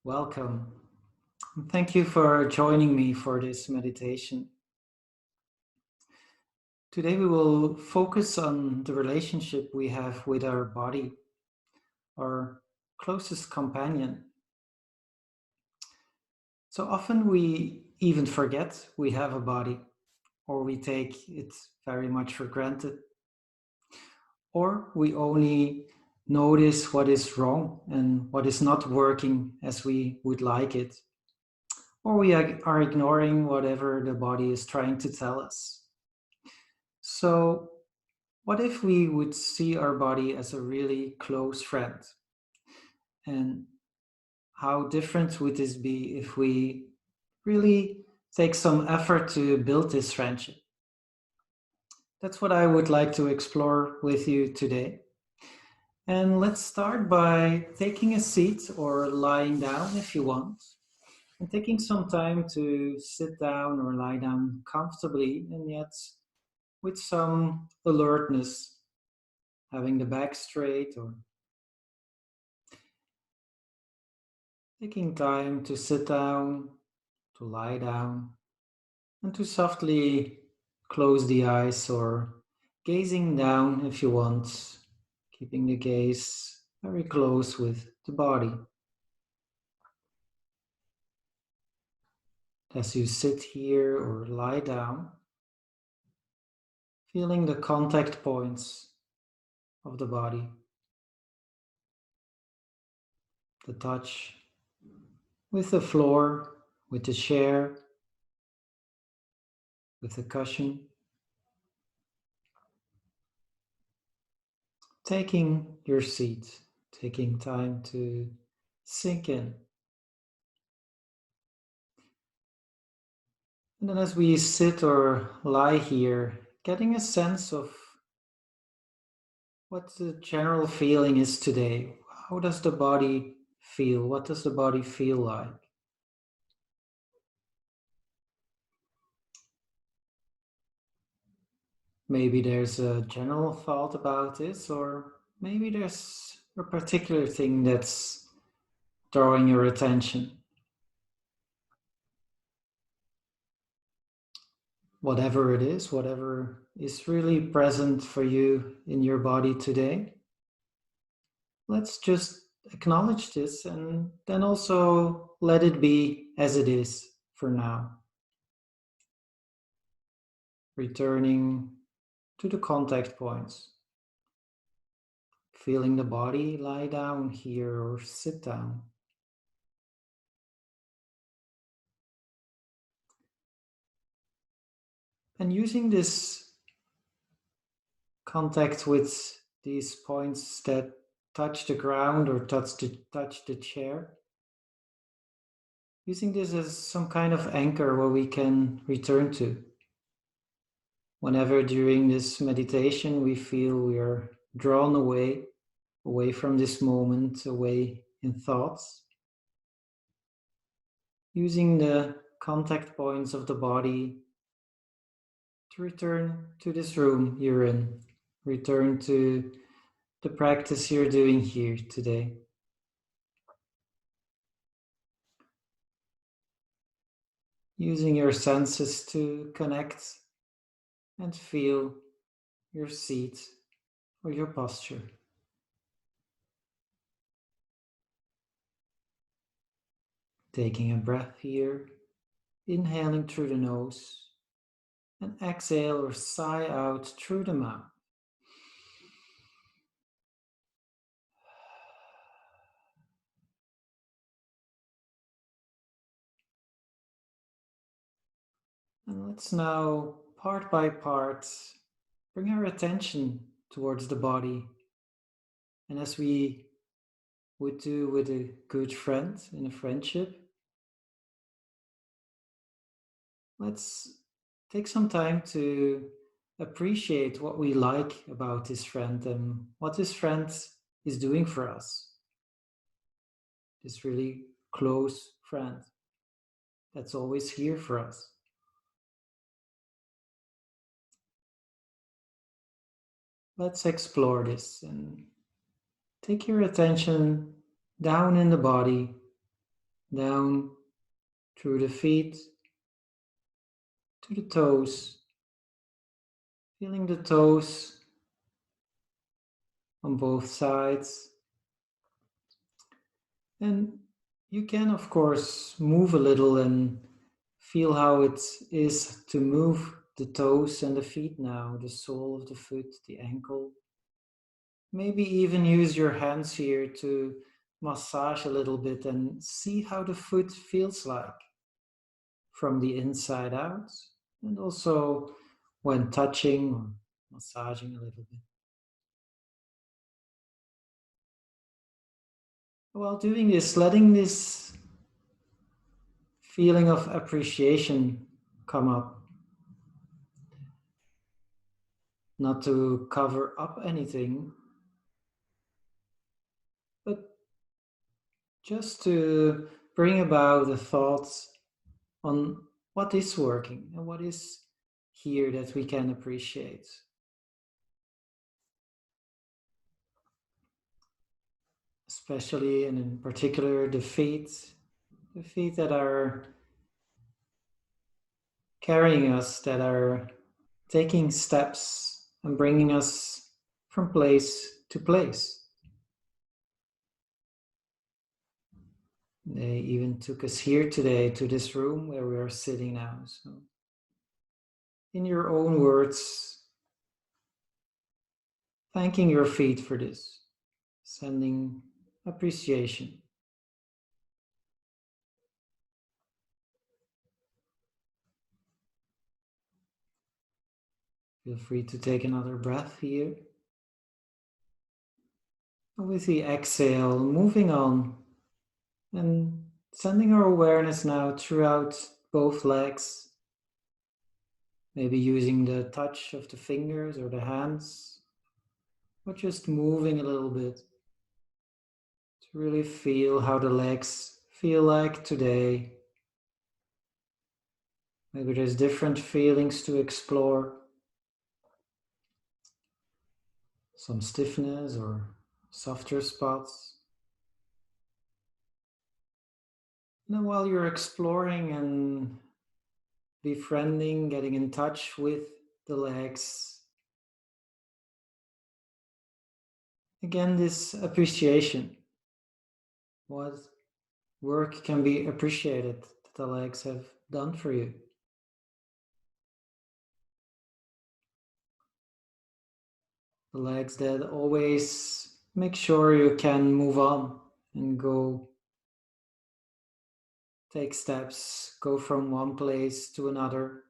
Welcome. Thank you for joining me for this meditation. Today we will focus on the relationship we have with our body, our closest companion. So often we even forget we have a body, or we take it very much for granted, or we only notice what is wrong and what is not working as we would like it, or we are ignoring whatever the body is trying to tell us. So, what if we would see our body as a really close friend? And how different would this be if we really take some effort to build this friendship? That's what I would like to explore with you today. And let's start by taking a seat or lying down if you want, and taking some time to sit down or lie down comfortably and yet with some alertness, having the back straight or taking time to sit down, to lie down, and to softly close the eyes or gazing down if you want, keeping the gaze very close with the body. As you sit here or lie down, feeling the contact points of the body, the touch with the floor, with the chair, with the cushion, taking your seat, taking time to sink in. And then as we sit or lie here, getting a sense of what the general feeling is today. How does the body feel? What does the body feel like? Maybe there's a general thought about this, or maybe there's a particular thing that's drawing your attention. Whatever it is, whatever is really present for you in your body today, let's just acknowledge this and then also let it be as it is for now. Returning to the contact points, feeling the body lie down here or sit down. And using this contact with these points that touch the ground or touch the chair, using this as some kind of anchor where we can return to. Whenever during this meditation we feel we are drawn away from this moment, away in thoughts, using the contact points of the body to return to this room you're in, return to the practice you're doing here today. Using your senses to connect and feel your seat or your posture. Taking a breath here, inhaling through the nose and exhale or sigh out through the mouth. And let's now, part by part, bring our attention towards the body. And as we would do with a good friend in a friendship, let's take some time to appreciate what we like about this friend and what this friend is doing for us. This really close friend that's always here for us. Let's explore this and take your attention down in the body, down through the feet to the toes, feeling the toes on both sides. And you can, of course, move a little and feel how it is to move the toes and the feet now, the sole of the foot, the ankle. Maybe even use your hands here to massage a little bit and see how the foot feels like from the inside out, and also when touching or massaging a little bit. While doing this, letting this feeling of appreciation come up, not to cover up anything, but just to bring about the thoughts on what is working and what is here that we can appreciate. Especially and in particular the feet that are carrying us, that are taking steps and bringing us from place to place. They even took us here today to this room where we are sitting now. So, in your own words, thanking your feet for this, sending appreciation. Feel free to take another breath here. And with the exhale, moving on and sending our awareness now throughout both legs. Maybe using the touch of the fingers or the hands, or just moving a little bit to really feel how the legs feel like today. Maybe there's different feelings to explore. Some stiffness or softer spots. And then while you're exploring and befriending, getting in touch with the legs, again, this appreciation. What work can be appreciated that the legs have done for you? The legs that always make sure you can move on and go take steps, go from one place to another,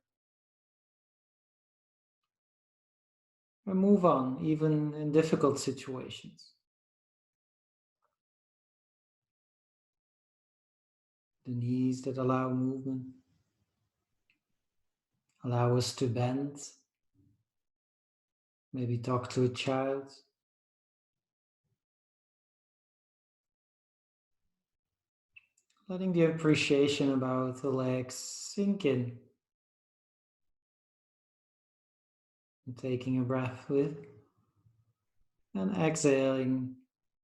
and move on, even in difficult situations. The knees that allow movement, allow us to bend, maybe talk to a child. Letting the appreciation about the legs sink in, and taking a breath with, and exhaling,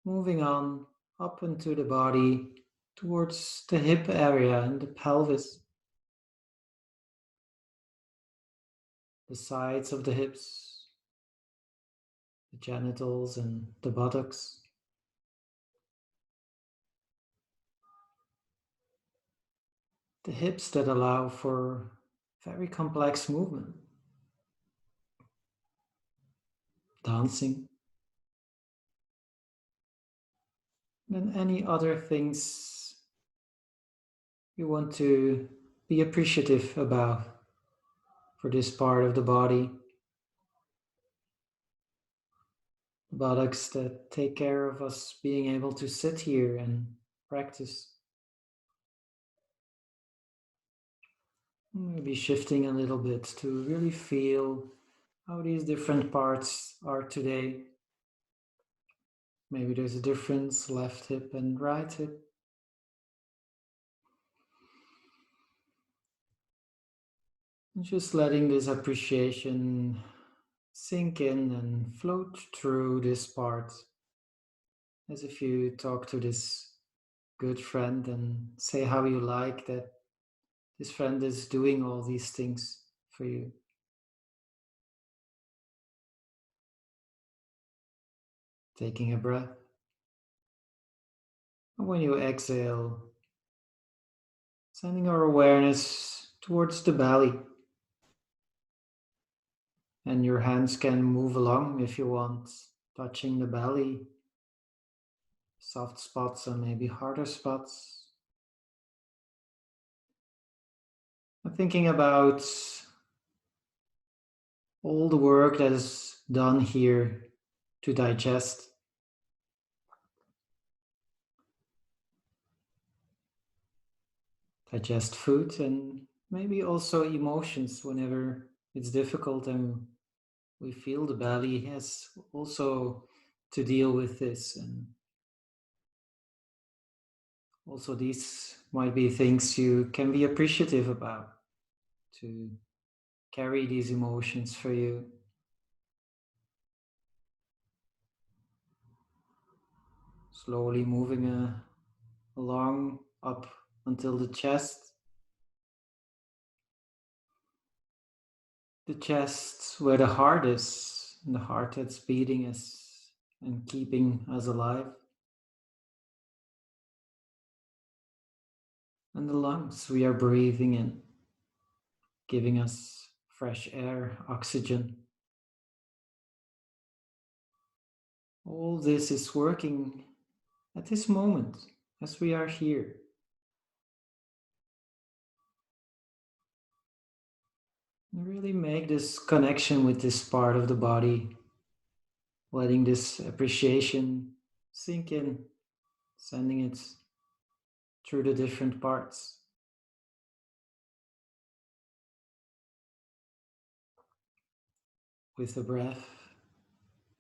moving on up into the body towards the hip area and the pelvis, the sides of the hips, the genitals and the buttocks. The hips that allow for very complex movement, dancing, and any other things you want to be appreciative about for this part of the body. The buttocks that take care of us being able to sit here and practice. Maybe shifting a little bit to really feel how these different parts are today. Maybe there's a difference, left hip and right hip. And just letting this appreciation sink in and float through this part as if you talk to this good friend and say how you like that this friend is doing all these things for you. Taking a breath. And when you exhale, sending our awareness towards the belly. And your hands can move along if you want, touching the belly, soft spots and maybe harder spots. I'm thinking about all the work that is done here to digest food and maybe also emotions whenever it's difficult and we feel the belly has also to deal with this. And also these might be things you can be appreciative about, to carry these emotions for you. Slowly moving along up until the chest where the heart is, and the heart that's beating us and keeping us alive, and the lungs we are breathing in, giving us fresh air, oxygen. All this is working at this moment as we are here. And really make this connection with this part of the body, letting this appreciation sink in, sending it through the different parts. With the breath,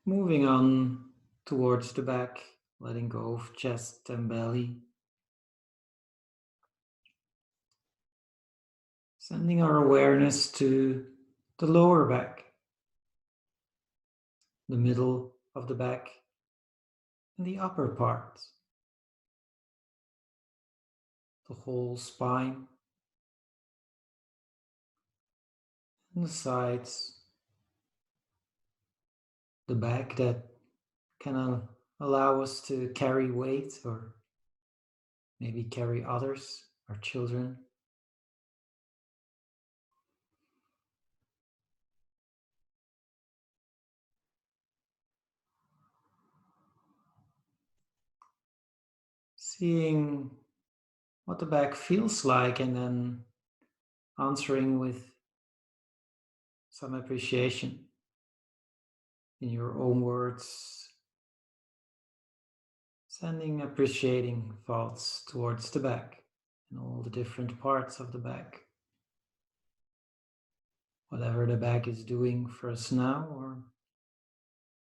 moving on towards the back, letting go of chest and belly, sending our awareness to the lower back, the middle of the back, and the upper part, the whole spine, and the sides, the back that can allow us to carry weight or maybe carry others, our children. Seeing what the back feels like and then answering with some appreciation in your own words, sending appreciating thoughts towards the back and all the different parts of the back. Whatever the back is doing for us now, or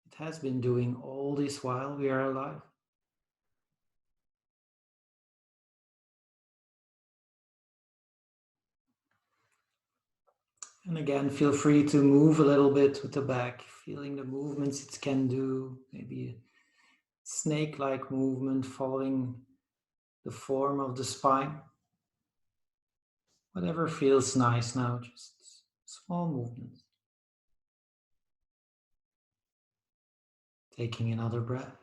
it has been doing all this while we are alive. And again, feel free to move a little bit with the back, feeling the movements it can do, maybe a snake-like movement following the form of the spine. Whatever feels nice now, just small movements. Taking another breath.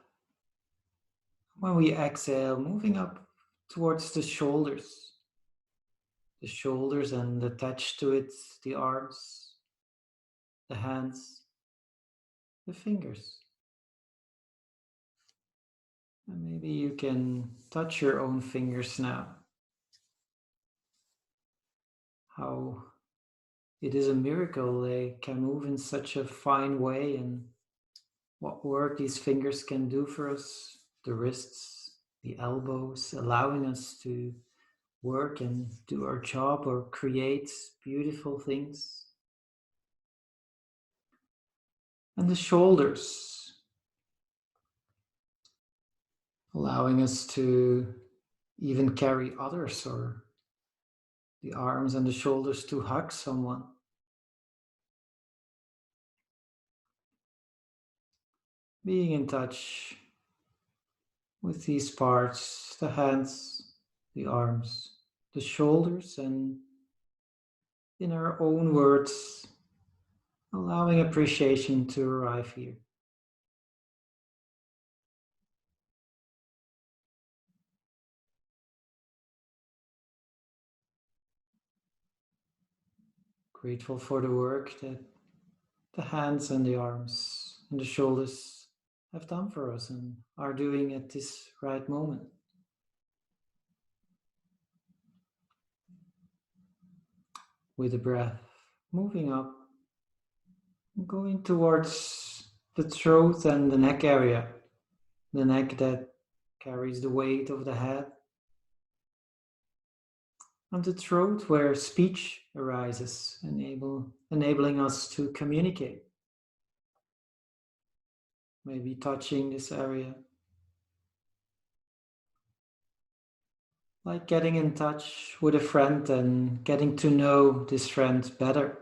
When we exhale, moving up towards the shoulders and attached to it, the arms, the hands, the fingers. And maybe you can touch your own fingers now. How it is a miracle they can move in such a fine way, and what work these fingers can do for us. The wrists, the elbows, allowing us to work and do our job or create beautiful things. And the shoulders, allowing us to even carry others, or the arms and the shoulders to hug someone. Being in touch with these parts, the hands, the arms, the shoulders, and in our own words, allowing appreciation to arrive here. Grateful for the work that the hands and the arms and the shoulders have done for us and are doing at this right moment. With the breath moving up, going towards the throat and the neck area, the neck that carries the weight of the head, and the throat where speech arises, enabling us to communicate. Maybe touching this area, like getting in touch with a friend and getting to know this friend better.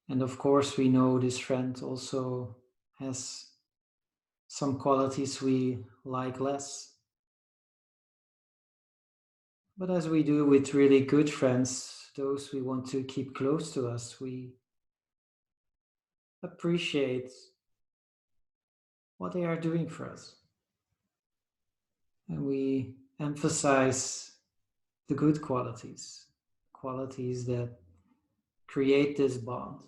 And of course, we know this friend also has some qualities we like less. But as we do with really good friends, those we want to keep close to us, we appreciate what they are doing for us. And we emphasize the good qualities, qualities that create this bond.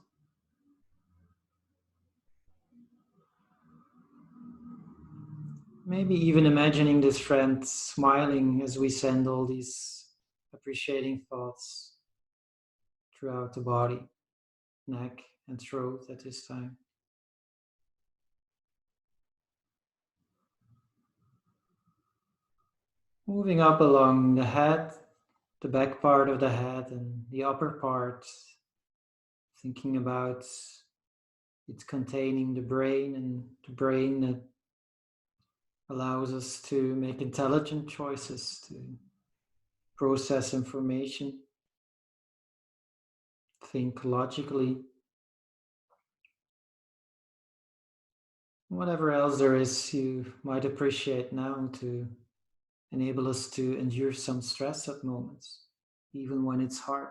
Maybe even imagining this friend smiling as we send all these appreciating thoughts throughout the body, neck, and throat at this time. Moving up along the head, the back part of the head, and the upper part, thinking about it containing the brain, and the brain that allows us to make intelligent choices, to process information, think logically. Whatever else there is you might appreciate now to enable us to endure some stress at moments, even when it's hard.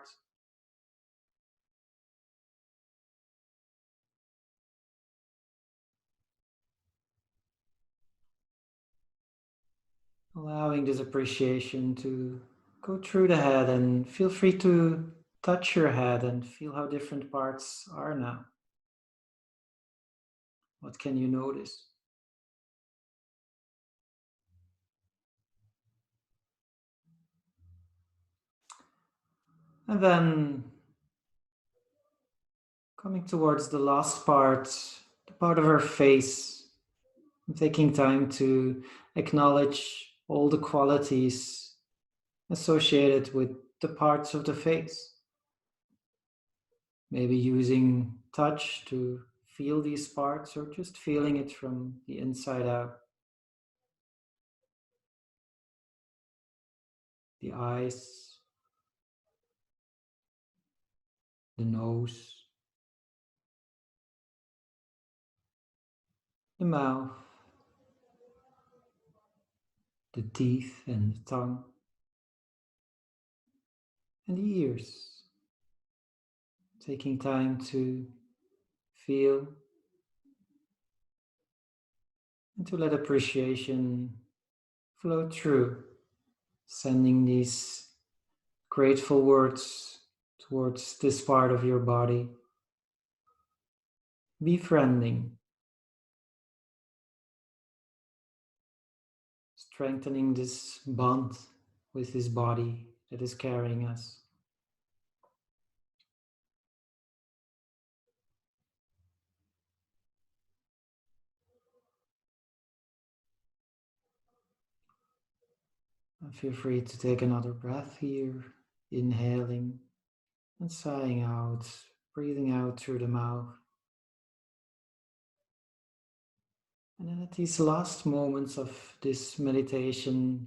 Allowing this appreciation to go through the head, and feel free to touch your head and feel how different parts are now. What can you notice? And then coming towards the last part, the part of our face, taking time to acknowledge all the qualities associated with the parts of the face. Maybe using touch to feel these parts, or just feeling it from the inside out. The eyes, the nose, the mouth, the teeth and the tongue, and the ears. Taking time to feel and to let appreciation flow through, sending these grateful words towards this part of your body. Befriending, strengthening this bond with this body that is carrying us. And feel free to take another breath here, inhaling and sighing out, breathing out through the mouth. And then at these last moments of this meditation,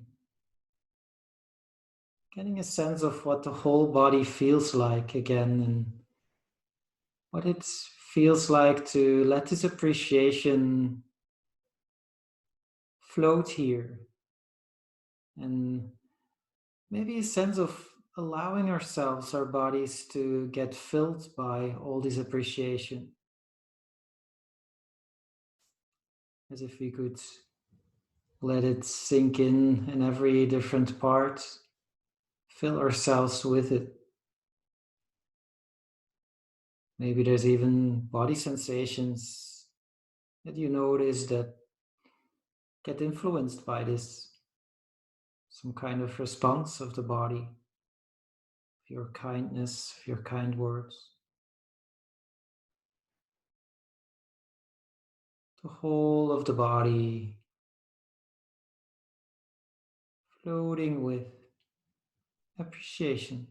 getting a sense of what the whole body feels like again, and what it feels like to let this appreciation float here, and maybe a sense of allowing ourselves, our bodies, to get filled by all this appreciation, as if we could let it sink in every different part, fill ourselves with it. Maybe there's even body sensations that you notice that get influenced by this, some kind of response of the body, of your kindness, of your kind words. The whole of the body floating with appreciation.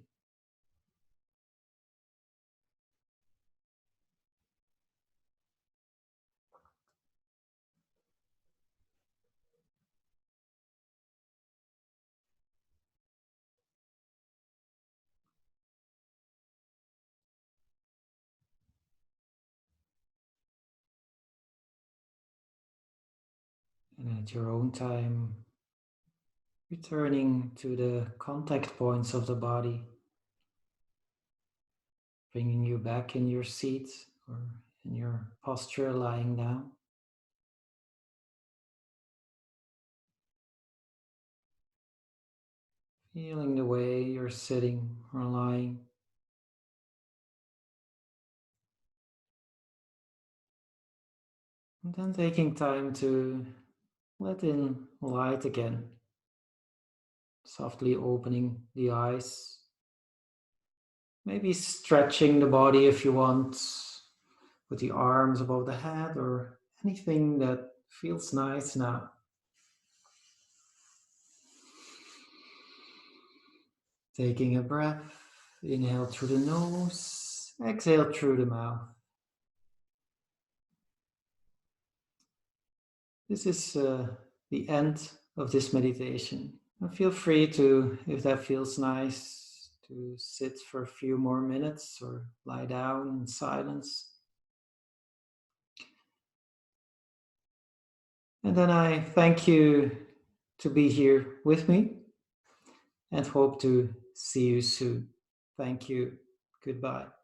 And at your own time, returning to the contact points of the body, bringing you back in your seat or in your posture lying down. Feeling the way you're sitting or lying. And then taking time to let in light again, softly opening the eyes, maybe stretching the body if you want, with the arms above the head or anything that feels nice now. Taking a breath, inhale through the nose, exhale through the mouth. This is the end of this meditation. And feel free to, if that feels nice, to sit for a few more minutes or lie down in silence. And then I thank you to be here with me and hope to see you soon. Thank you. Goodbye.